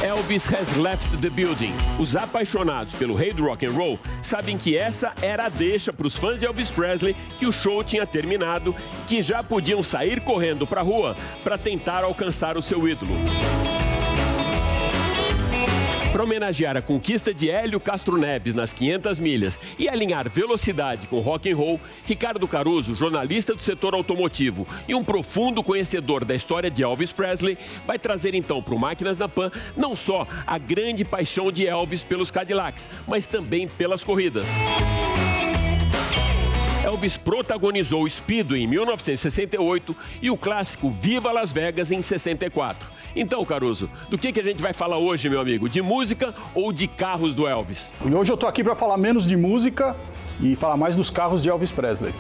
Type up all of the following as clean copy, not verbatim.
Elvis Has Left the Building. Os apaixonados pelo rei do rock and roll sabem que essa era a deixa para os fãs de Elvis Presley que o show tinha terminado, que já podiam sair correndo para a rua para tentar alcançar o seu ídolo. Para homenagear a conquista de Hélio Castro Neves nas 500 milhas e alinhar velocidade com rock and roll, Ricardo Caruso, jornalista do setor automotivo e um profundo conhecedor da história de Elvis Presley, vai trazer então para o Máquinas na Pan não só a grande paixão de Elvis pelos Cadillacs, mas também pelas corridas. Elvis protagonizou o Speedway em 1968 e o clássico Viva Las Vegas em 64. Então, Caruso, do que a gente vai falar hoje, meu amigo? De música ou de carros do Elvis? E hoje eu tô aqui para falar menos de música e falar mais dos carros de Elvis Presley.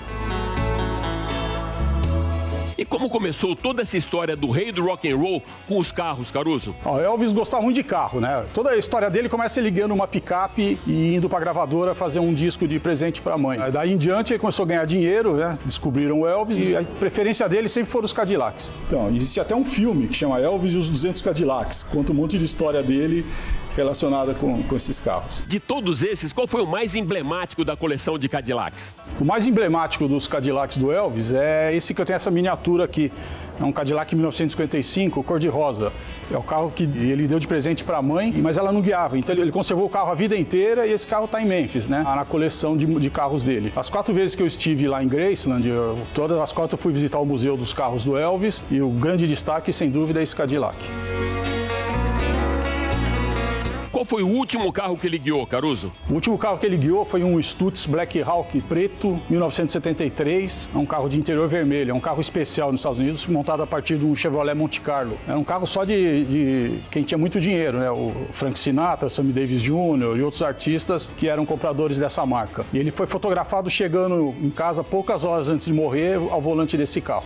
E como começou toda essa história do rei do rock and roll com os carros, Caruso? Elvis gostava muito de carro, né? Toda a história dele começa ligando uma picape e indo para a gravadora fazer um disco de presente para a mãe. Daí em diante ele começou a ganhar dinheiro, né? Descobriram o Elvis e a preferência dele sempre foram os Cadillacs. Então, existe até um filme que chama Elvis e os 200 Cadillacs. Conta um monte de história dele relacionada com esses carros. De todos esses, qual foi o mais emblemático da coleção de Cadillacs? O mais emblemático dos Cadillacs do Elvis é esse que eu tenho essa miniatura aqui. É um Cadillac 1955, cor-de-rosa. É o carro que ele deu de presente para a mãe, mas ela não guiava. Então ele conservou o carro a vida inteira e esse carro está em Memphis, né? Na coleção de carros dele. As 4 vezes que eu estive lá em Graceland, todas as 4 eu fui visitar o Museu dos Carros do Elvis e o grande destaque, sem dúvida, é esse Cadillac. Qual foi o último carro que ele guiou, Caruso? O último carro que ele guiou foi um Stutz Black Hawk preto, 1973. É um carro de interior vermelho, é um carro especial nos Estados Unidos, montado a partir de um Chevrolet Monte Carlo. Era um carro só de quem tinha muito dinheiro, né? O Frank Sinatra, Sammy Davis Jr. e outros artistas que eram compradores dessa marca. E ele foi fotografado chegando em casa poucas horas antes de morrer ao volante desse carro.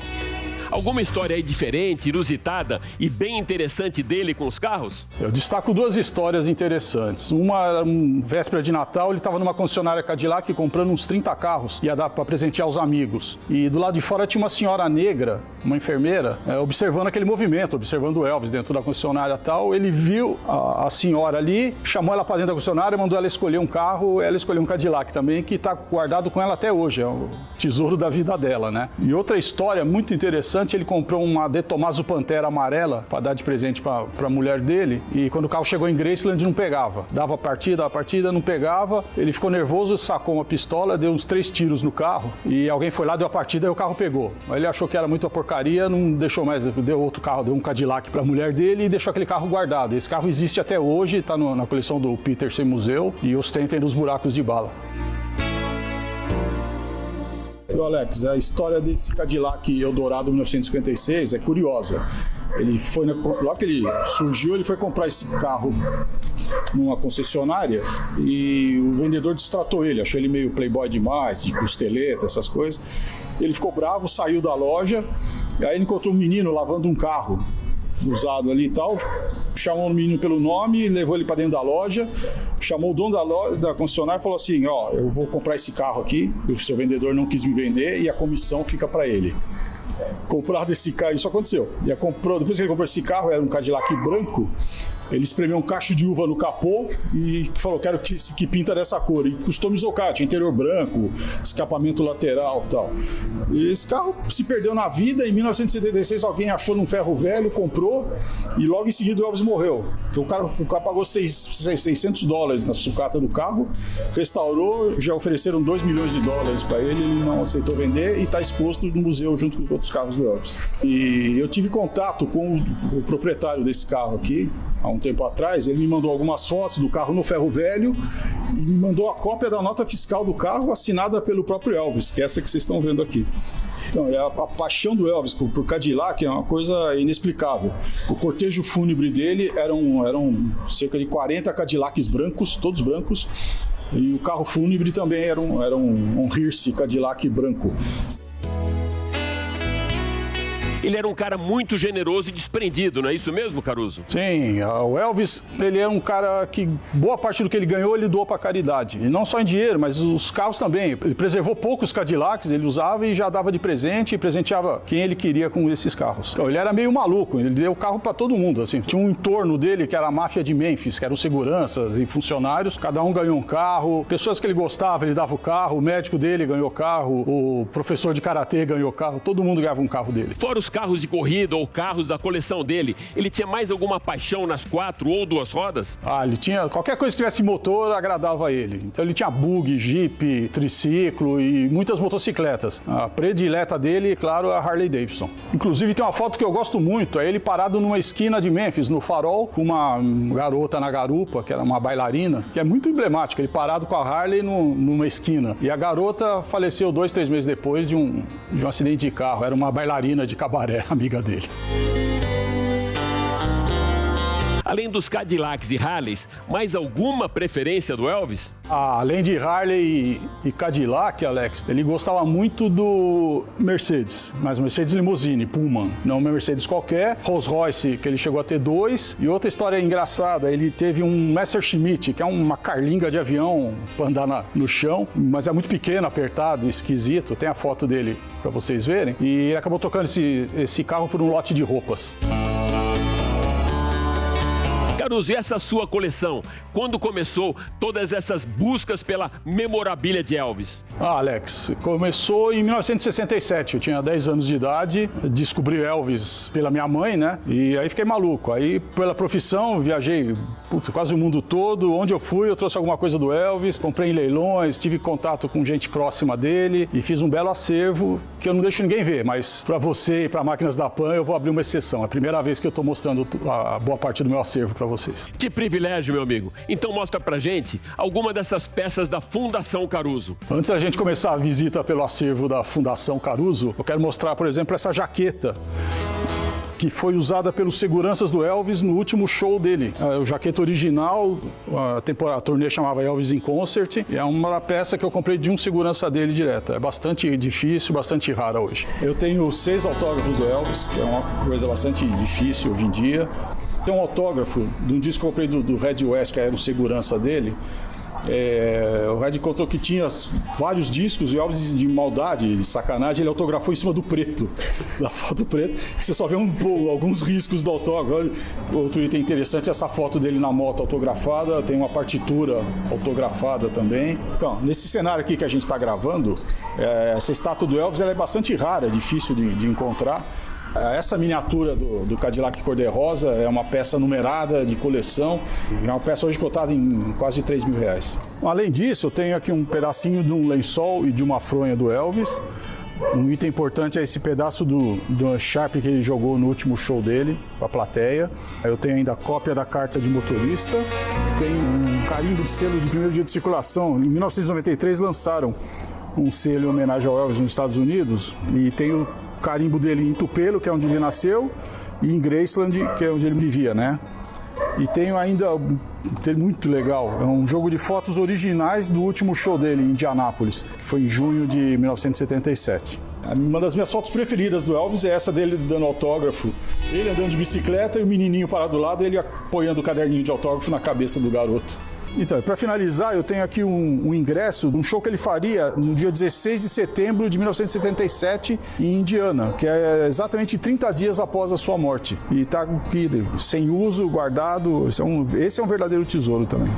Alguma história aí diferente, inusitada e bem interessante dele com os carros? Eu destaco 2 histórias interessantes. Uma, véspera de Natal, ele estava numa concessionária Cadillac comprando uns 30 carros, ia dar para presentear os amigos. E do lado de fora tinha uma senhora negra, uma enfermeira, observando aquele movimento, observando o Elvis dentro da concessionária e tal. Ele viu a senhora ali, chamou ela para dentro da concessionária, mandou ela escolher um carro, ela escolheu um Cadillac também, que está guardado com ela até hoje, é o tesouro da vida dela, né? E outra história muito interessante, ele comprou uma De Tomaso Pantera amarela para dar de presente para a mulher dele e quando o carro chegou em Graceland não pegava. Dava a partida, não pegava. Ele ficou nervoso, sacou uma pistola, deu uns 3 tiros no carro e alguém foi lá, deu a partida e o carro pegou. Ele achou que era muita porcaria, não deixou mais, deu outro carro, deu um Cadillac para a mulher dele e deixou aquele carro guardado. Esse carro existe até hoje, está na coleção do Petersen Museu e ostenta nos buracos de bala. Alex, a história desse Cadillac Eldorado 1956 é curiosa. Ele foi logo que ele surgiu, ele foi comprar esse carro numa concessionária e o vendedor destratou ele, achou ele meio playboy demais, de costeleta, essas coisas. Ele ficou bravo, saiu da loja, aí ele encontrou um menino lavando um carro usado ali e tal, chamou o menino pelo nome, levou ele para dentro da loja, chamou o dono da loja, da concessionária e falou assim, eu vou comprar esse carro aqui, o seu vendedor não quis me vender e a comissão fica para ele. Comprado esse carro, isso aconteceu. Depois que ele comprou esse carro, era um Cadillac branco, ele espremeu um cacho de uva no capô e falou, quero que pinta dessa cor. E customizou o carro, tinha interior branco, escapamento lateral e tal. E esse carro se perdeu na vida, em 1976 alguém achou num ferro velho, comprou e logo em seguida o Elvis morreu. Então o cara pagou $600 na sucata do carro, restaurou, já ofereceram $2 milhões para ele não aceitou vender e está exposto no museu junto com os outros carros do Elvis. E eu tive contato com o proprietário desse carro aqui, há um tempo atrás, ele me mandou algumas fotos do carro no ferro velho e me mandou a cópia da nota fiscal do carro assinada pelo próprio Elvis, que é essa que vocês estão vendo aqui. Então, a paixão do Elvis por Cadillac é uma coisa inexplicável. O cortejo fúnebre dele eram cerca de 40 Cadillacs brancos, todos brancos, e o carro fúnebre também era um Hearse Cadillac branco. Ele era um cara muito generoso e desprendido, não é isso mesmo, Caruso? Sim, o Elvis, ele é um cara que boa parte do que ele ganhou, ele doou para caridade. E não só em dinheiro, mas os carros também. Ele preservou poucos Cadillacs, ele usava e já dava de presente e presenteava quem ele queria com esses carros. Então, ele era meio maluco, ele deu carro para todo mundo, assim. Tinha um entorno dele que era a máfia de Memphis, que eram seguranças e funcionários, cada um ganhou um carro, pessoas que ele gostava, ele dava o carro, o médico dele ganhou carro, o professor de karatê ganhou carro, todo mundo ganhava um carro dele. Fora os carros de corrida ou carros da coleção dele, ele tinha mais alguma paixão nas 4 ou 2 rodas? Ele tinha, qualquer coisa que tivesse motor agradava a ele. Então ele tinha bug, jeep, triciclo e muitas motocicletas. A predileta dele, claro, é a Harley Davidson. Inclusive tem uma foto que eu gosto muito, é ele parado numa esquina de Memphis, no farol, com uma garota na garupa, que era uma bailarina, que é muito emblemática, ele parado com a Harley numa esquina. E a garota faleceu 2, 3 meses depois de um acidente de carro, era uma bailarina de cabaré, amiga dele. Além dos Cadillacs e Harleys, mais alguma preferência do Elvis? Além de Harley e Cadillac, Alex, ele gostava muito do Mercedes, mas Mercedes Limousine, Pullman, não uma Mercedes qualquer, Rolls Royce, que ele chegou a ter 2, e outra história engraçada, ele teve um Messerschmitt, que é uma carlinga de avião para andar no chão, mas é muito pequeno, apertado, esquisito, tem a foto dele para vocês verem, e ele acabou tocando esse carro por um lote de roupas. Caruso, e essa sua coleção? Quando começou todas essas buscas pela memorabilia de Elvis? Alex, começou em 1967, eu tinha 10 anos de idade, descobri Elvis pela minha mãe, né? E aí fiquei maluco. Aí, pela profissão, viajei quase o mundo todo. Onde eu fui, eu trouxe alguma coisa do Elvis, comprei em leilões, tive contato com gente próxima dele e fiz um belo acervo que eu não deixo ninguém ver, mas para você e para Máquinas da Pan eu vou abrir uma exceção. É a primeira vez que eu estou mostrando a boa parte do meu acervo para vocês. Que privilégio, meu amigo. Então mostra pra gente alguma dessas peças da Fundação Caruso. Antes da gente começar a visita pelo acervo da Fundação Caruso, eu quero mostrar, por exemplo, essa jaqueta que foi usada pelos seguranças do Elvis no último show dele. A jaqueta original, a turnê chamava Elvis in Concert, e é uma peça que eu comprei de um segurança dele direto. É bastante difícil, bastante rara hoje. Eu tenho 6 autógrafos do Elvis, que é uma coisa bastante difícil hoje em dia. Tem um autógrafo de um disco que eu comprei do Red West, que era o segurança dele. O Red contou que tinha vários discos e Elvis, de maldade, de sacanagem, ele autografou em cima do preto, da foto preta. Você só vê alguns riscos do autógrafo. Outro item interessante é essa foto dele na moto autografada, tem uma partitura autografada também. Então, nesse cenário aqui que a gente está gravando, essa estátua do Elvis ela é bastante rara, é difícil de encontrar. Essa miniatura do Cadillac cor-de-rosa é uma peça numerada de coleção, é uma peça hoje cotada em quase R$3.000. Além disso, eu tenho aqui um pedacinho de um lençol e de uma fronha do Elvis. Um item importante é esse pedaço do Sharp que ele jogou no último show dele, para a plateia. Eu tenho ainda a cópia da carta de motorista. Tem um carimbo de selo de primeiro dia de circulação. Em 1993 lançaram um selo em homenagem ao Elvis nos Estados Unidos e tem o carimbo dele em Tupelo, que é onde ele nasceu, e em Graceland, que é onde ele vivia, né? E tenho ainda, muito legal, é um jogo de fotos originais do último show dele em Indianápolis, que foi em junho de 1977. Uma das minhas fotos preferidas do Elvis é essa dele dando autógrafo, ele andando de bicicleta e o menininho parado do lado, ele apoiando o caderninho de autógrafo na cabeça do garoto. Então, para finalizar, eu tenho aqui um ingresso de um show que ele faria no dia 16 de setembro de 1977 em Indiana, que é exatamente 30 dias após a sua morte. E está aqui, sem uso, guardado. Esse é um verdadeiro tesouro também.